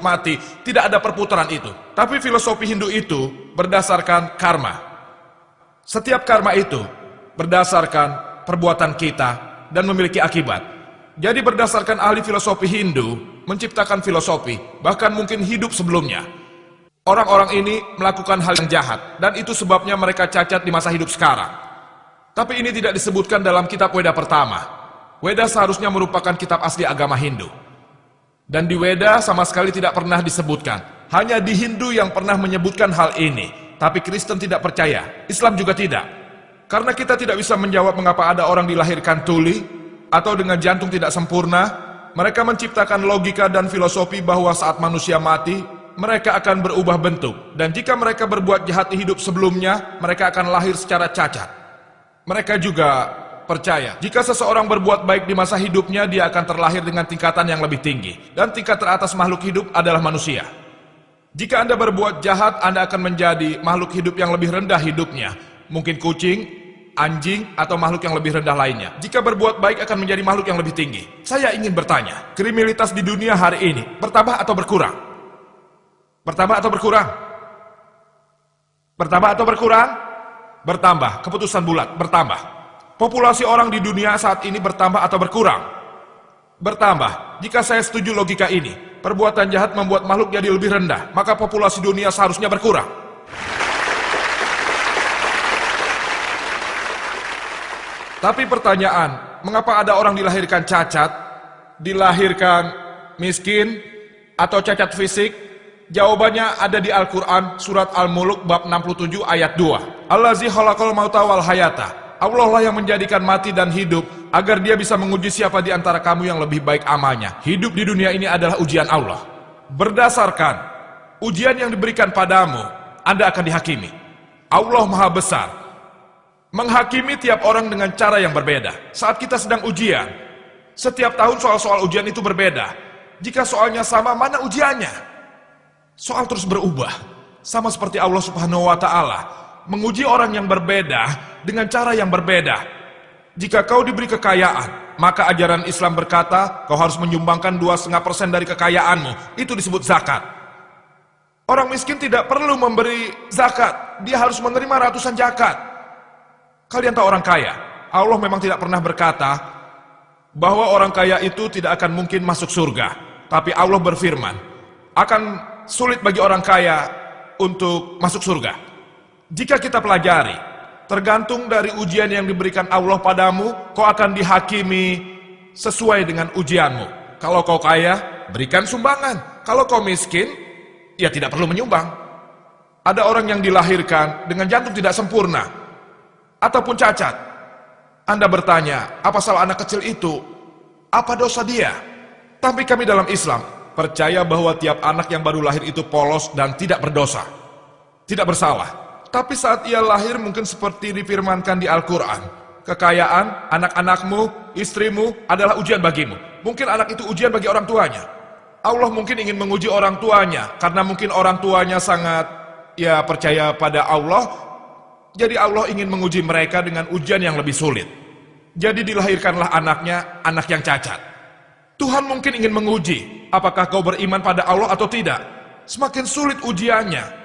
mati, tidak ada perputaran itu. Tapi filosofi Hindu itu berdasarkan karma. Setiap karma itu berdasarkan perbuatan kita dan memiliki akibat. Jadi berdasarkan ahli filosofi Hindu menciptakan filosofi, bahkan mungkin hidup sebelumnya. Orang-orang ini melakukan hal yang jahat, dan itu sebabnya mereka cacat di masa hidup sekarang. Tapi ini tidak disebutkan dalam kitab Weda pertama. Weda seharusnya merupakan kitab asli agama Hindu. Dan di Weda sama sekali tidak pernah disebutkan. Hanya di Hindu yang pernah menyebutkan hal ini. Tapi Kristen tidak percaya, Islam juga tidak. Karena kita tidak bisa menjawab mengapa ada orang dilahirkan tuli, atau dengan jantung tidak sempurna. Mereka menciptakan logika dan filosofi bahwa saat manusia mati, mereka akan berubah bentuk. Dan jika mereka berbuat jahat di hidup sebelumnya, mereka akan lahir secara cacat. Mereka juga percaya, jika seseorang berbuat baik di masa hidupnya, dia akan terlahir dengan tingkatan yang lebih tinggi. Dan tingkat teratas makhluk hidup adalah manusia. Jika Anda berbuat jahat, Anda akan menjadi makhluk hidup yang lebih rendah hidupnya. Mungkin kucing, anjing, atau makhluk yang lebih rendah lainnya. Jika berbuat baik akan menjadi makhluk yang lebih tinggi. Saya ingin bertanya, kriminalitas di dunia hari ini bertambah atau berkurang? Bertambah atau berkurang? Bertambah atau berkurang? Bertambah, keputusan bulat, bertambah. Populasi orang di dunia saat ini bertambah atau berkurang? Bertambah. Jika saya setuju logika ini, perbuatan jahat membuat makhluk jadi lebih rendah, maka populasi dunia seharusnya berkurang. Tapi pertanyaan, mengapa ada orang dilahirkan cacat, dilahirkan miskin, atau cacat fisik? Jawabannya ada di Al-Quran, surat Al-Muluk, bab 67 ayat 2. Allazi khalaqal mauta wal hayata. Allah lah yang menjadikan mati dan hidup, agar dia bisa menguji siapa di antara kamu yang lebih baik amalnya. Hidup di dunia ini adalah ujian Allah. Berdasarkan ujian yang diberikan padamu, Anda akan dihakimi. Allah Maha Besar menghakimi tiap orang dengan cara yang berbeda. Saat kita sedang ujian, setiap tahun soal-soal ujian itu berbeda. Jika soalnya sama, mana ujiannya? Soal terus berubah, sama seperti Allah Subhanahu wa Ta'ala menguji orang yang berbeda dengan cara yang berbeda. Jika kau diberi kekayaan, maka ajaran Islam berkata kau harus menyumbangkan 2,5% dari kekayaanmu. Itu disebut zakat. Orang miskin tidak perlu memberi zakat, dia harus menerima ratusan zakat. Kalian tahu orang kaya, Allah memang tidak pernah berkata bahwa orang kaya itu tidak akan mungkin masuk surga. Tapi Allah berfirman, akan sulit bagi orang kaya untuk masuk surga. Jika kita pelajari, tergantung dari ujian yang diberikan Allah padamu, kau akan dihakimi sesuai dengan ujianmu. Kalau kau kaya, berikan sumbangan. Kalau kau miskin, ya tidak perlu menyumbang. Ada orang yang dilahirkan dengan jantung tidak sempurna, ataupun cacat. Anda bertanya, apa salah anak kecil itu? Apa dosa dia? Tapi kami dalam Islam percaya bahwa tiap anak yang baru lahir itu polos dan tidak berdosa, tidak bersalah. Tapi saat ia lahir mungkin seperti difirmankan di Al-Quran, kekayaan, anak-anakmu, istrimu adalah ujian bagimu. Mungkin anak itu ujian bagi orang tuanya. Allah mungkin ingin menguji orang tuanya, karena mungkin orang tuanya sangat percaya pada Allah. Jadi Allah ingin menguji mereka dengan ujian yang lebih sulit. Jadi dilahirkanlah anaknya, anak yang cacat. Tuhan mungkin ingin menguji, apakah kau beriman pada Allah atau tidak. Semakin sulit ujiannya,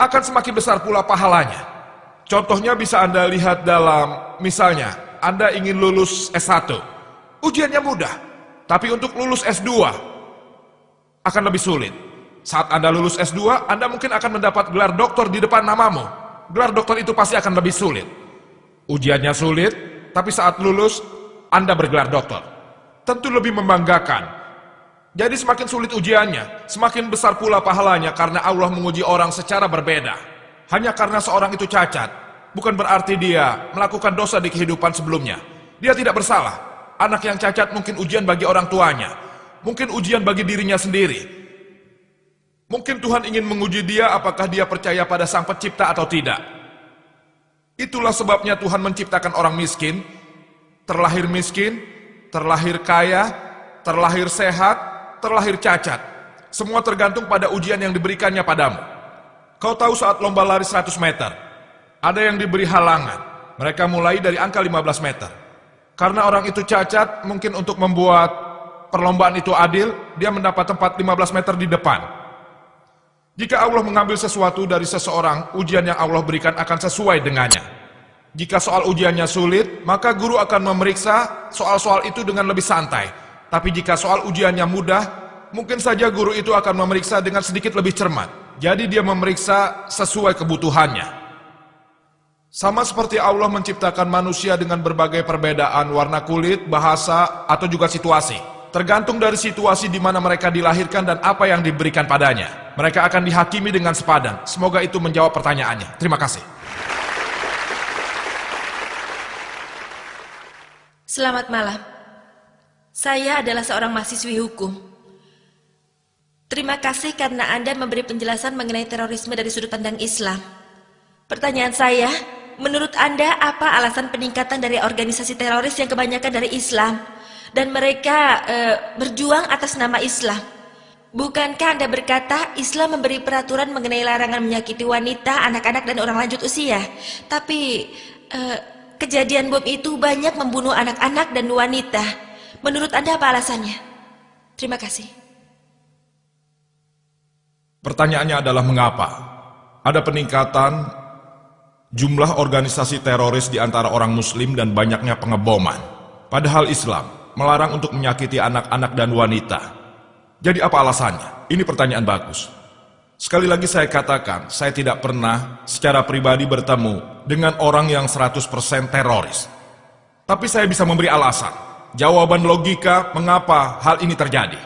akan semakin besar pula pahalanya. Contohnya bisa Anda lihat dalam, misalnya, Anda ingin lulus S1. Ujiannya mudah, tapi untuk lulus S2, akan lebih sulit. Saat Anda lulus S2, Anda mungkin akan mendapat gelar doktor di depan namamu. Gelar doktor itu pasti akan lebih sulit. Ujiannya sulit, tapi saat lulus, Anda bergelar doktor. Tentu lebih membanggakan. Jadi semakin sulit ujiannya, semakin besar pula pahalanya karena Allah menguji orang secara berbeda. Hanya karena seorang itu cacat, bukan berarti dia melakukan dosa di kehidupan sebelumnya. Dia tidak bersalah. Anak yang cacat mungkin ujian bagi orang tuanya, mungkin ujian bagi dirinya sendiri. Mungkin Tuhan ingin menguji dia apakah dia percaya pada Sang Pencipta atau tidak. Itulah sebabnya Tuhan menciptakan orang miskin, terlahir kaya, terlahir sehat, terlahir cacat. Semua tergantung pada ujian yang diberikannya padamu. Kau tahu saat lomba lari 100 meter, ada yang diberi halangan. Mereka mulai dari angka 15 meter. Karena orang itu cacat, mungkin untuk membuat perlombaan itu adil, dia mendapat tempat 15 meter di depan. Jika Allah mengambil sesuatu dari seseorang, ujian yang Allah berikan akan sesuai dengannya. Jika soal ujiannya sulit, maka guru akan memeriksa soal-soal itu dengan lebih santai. Tapi jika soal ujiannya mudah, mungkin saja guru itu akan memeriksa dengan sedikit lebih cermat. Jadi dia memeriksa sesuai kebutuhannya. Sama seperti Allah menciptakan manusia dengan berbagai perbedaan warna kulit, bahasa, atau juga situasi. Tergantung dari situasi di mana mereka dilahirkan dan apa yang diberikan padanya. Mereka akan dihakimi dengan sepadan. Semoga itu menjawab pertanyaannya. Terima kasih. Selamat malam. Saya adalah seorang mahasiswi hukum. Terima kasih karena Anda memberi penjelasan mengenai terorisme dari sudut pandang Islam. Pertanyaan saya, menurut Anda apa alasan peningkatan dari organisasi teroris yang kebanyakan dari Islam dan mereka berjuang atas nama Islam? Bukankah Anda berkata Islam memberi peraturan mengenai larangan menyakiti wanita, anak-anak, dan orang lanjut usia? Tapi kejadian bom itu banyak membunuh anak-anak dan wanita. Menurut Anda apa alasannya? Terima kasih. Pertanyaannya adalah mengapa ada peningkatan jumlah organisasi teroris di antara orang Muslim dan banyaknya pengeboman. Padahal Islam melarang untuk menyakiti anak-anak dan wanita. Jadi apa alasannya? Ini pertanyaan bagus. Sekali lagi saya katakan, saya tidak pernah secara pribadi bertemu dengan orang yang 100% teroris. Tapi saya bisa memberi alasan, jawaban logika mengapa hal ini terjadi.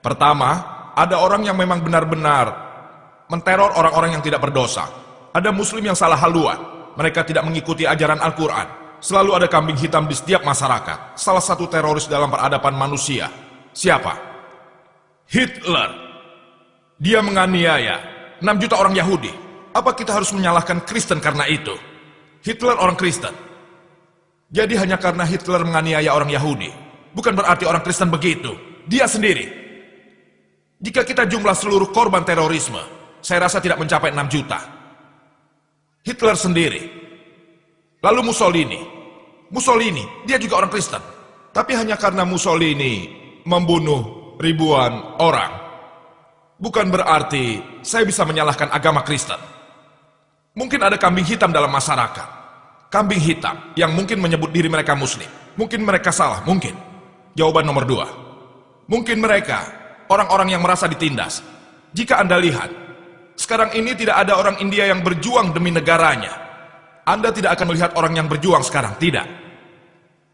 Pertama, ada orang yang memang benar-benar menteror orang-orang yang tidak berdosa. Ada muslim yang salah haluan, mereka tidak mengikuti ajaran Al-Quran. Selalu ada kambing hitam di setiap masyarakat. Salah satu teroris dalam peradaban manusia. Siapa? Hitler. Dia menganiaya 6 juta orang Yahudi. Apa kita harus menyalahkan Kristen karena itu? Hitler orang Kristen. Jadi hanya karena Hitler menganiaya orang Yahudi, bukan berarti orang Kristen begitu. Dia sendiri. Jika kita jumlah seluruh korban terorisme, saya rasa tidak mencapai 6 juta. Hitler sendiri. Lalu Mussolini, dia juga orang Kristen. Tapi hanya karena Mussolini membunuh ribuan orang, bukan berarti saya bisa menyalahkan agama Kristen. Mungkin ada kambing hitam dalam masyarakat. Kambing hitam yang mungkin menyebut diri mereka Muslim. Mungkin mereka salah, mungkin. Jawaban nomor 2. Mungkin mereka orang-orang yang merasa ditindas. Jika Anda lihat, sekarang ini tidak ada orang India yang berjuang demi negaranya. Anda tidak akan melihat orang yang berjuang sekarang, tidak.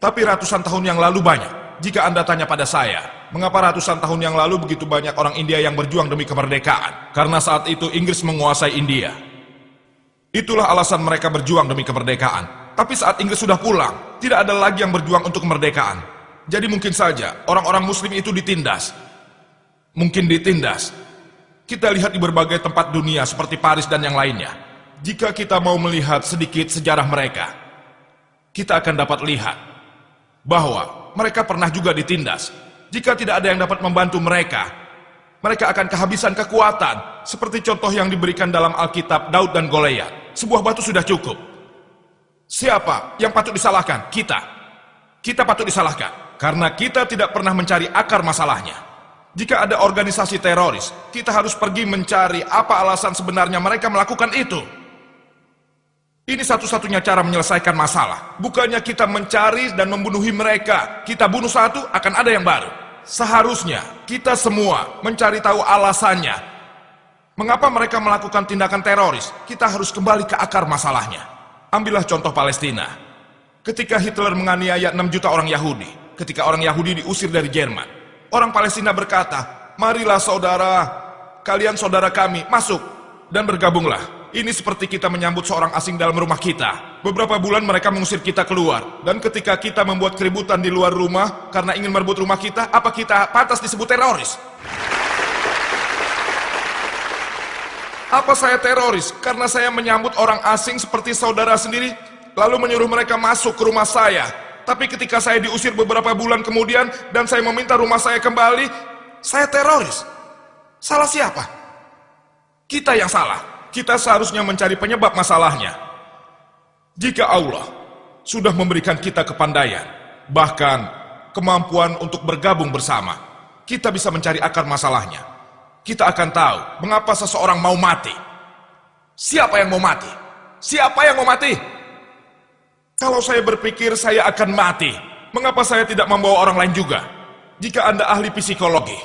Tapi ratusan tahun yang lalu banyak. Jika Anda tanya pada saya, mengapa ratusan tahun yang lalu begitu banyak orang India yang berjuang demi kemerdekaan? Karena saat itu Inggris menguasai India. Itulah alasan mereka berjuang demi kemerdekaan. Tapi saat Inggris sudah pulang, tidak ada lagi yang berjuang untuk kemerdekaan. Jadi mungkin saja orang-orang Muslim itu ditindas. Mungkin ditindas. Kita lihat di berbagai tempat dunia seperti Paris dan yang lainnya. Jika kita mau melihat sedikit sejarah mereka, kita akan dapat lihat bahwa mereka pernah juga ditindas. Jika tidak ada yang dapat membantu mereka, mereka akan kehabisan kekuatan. Seperti contoh yang diberikan dalam Alkitab Daud dan Goliat. Sebuah batu sudah cukup. Siapa yang patut disalahkan? Kita. Kita patut disalahkan karena kita tidak pernah mencari akar masalahnya. Jika ada organisasi teroris, kita harus pergi mencari apa alasan sebenarnya mereka melakukan itu. Ini satu-satunya cara menyelesaikan masalah. Bukannya kita mencari dan membunuhi mereka. Kita bunuh satu, akan ada yang baru. Seharusnya kita semua mencari tahu alasannya. Mengapa mereka melakukan tindakan teroris? Kita harus kembali ke akar masalahnya. Ambillah contoh Palestina. Ketika Hitler menganiaya 6 juta orang Yahudi, ketika orang Yahudi diusir dari Jerman, orang Palestina berkata, marilah saudara, kalian saudara kami, masuk dan bergabunglah. Ini seperti kita menyambut seorang asing dalam rumah kita. Beberapa bulan mereka mengusir kita keluar. Dan ketika kita membuat keributan di luar rumah karena ingin merebut rumah kita, apa kita pantas disebut teroris? Apa saya teroris karena saya menyambut orang asing seperti saudara sendiri, lalu menyuruh mereka masuk ke rumah saya? Tapi ketika saya diusir beberapa bulan kemudian dan saya meminta rumah saya kembali, saya teroris. Salah siapa? Kita yang salah. Kita seharusnya mencari penyebab masalahnya. Jika Allah sudah memberikan kita kepandaian, bahkan kemampuan untuk bergabung bersama, kita bisa mencari akar masalahnya. Kita akan tahu mengapa seseorang mau mati. Siapa yang mau mati? Siapa yang mau mati? Kalau saya berpikir saya akan mati, mengapa saya tidak membawa orang lain juga? Jika Anda ahli psikologi,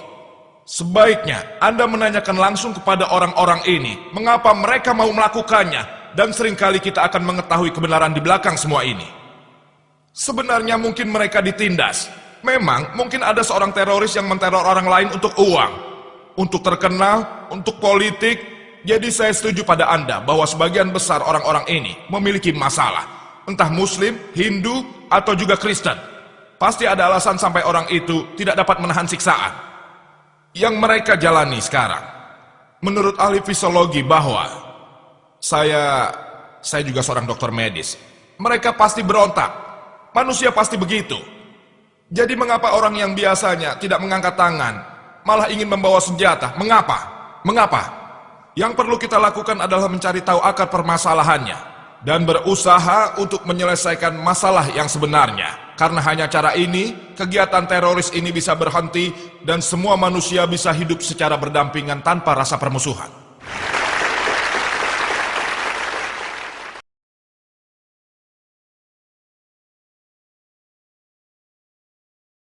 sebaiknya Anda menanyakan langsung kepada orang-orang ini mengapa mereka mau melakukannya, dan seringkali kita akan mengetahui kebenaran di belakang semua ini. Sebenarnya mungkin mereka ditindas. Memang mungkin ada seorang teroris yang menteror orang lain untuk uang, untuk terkenal, untuk politik. Jadi saya setuju pada Anda bahwa sebagian besar orang-orang ini memiliki masalah. Entah Muslim, Hindu, atau juga Kristen. Pasti ada alasan sampai orang itu tidak dapat menahan siksaan yang mereka jalani sekarang. Menurut ahli fisiologi bahwa saya juga seorang dokter medis. Mereka pasti berontak. Manusia pasti begitu. Jadi mengapa orang yang biasanya tidak mengangkat tangan malah ingin membawa senjata? Mengapa? Mengapa? Yang perlu kita lakukan adalah mencari tahu akar permasalahannya dan berusaha untuk menyelesaikan masalah yang sebenarnya. Karena hanya cara ini, kegiatan teroris ini bisa berhenti dan semua manusia bisa hidup secara berdampingan tanpa rasa permusuhan.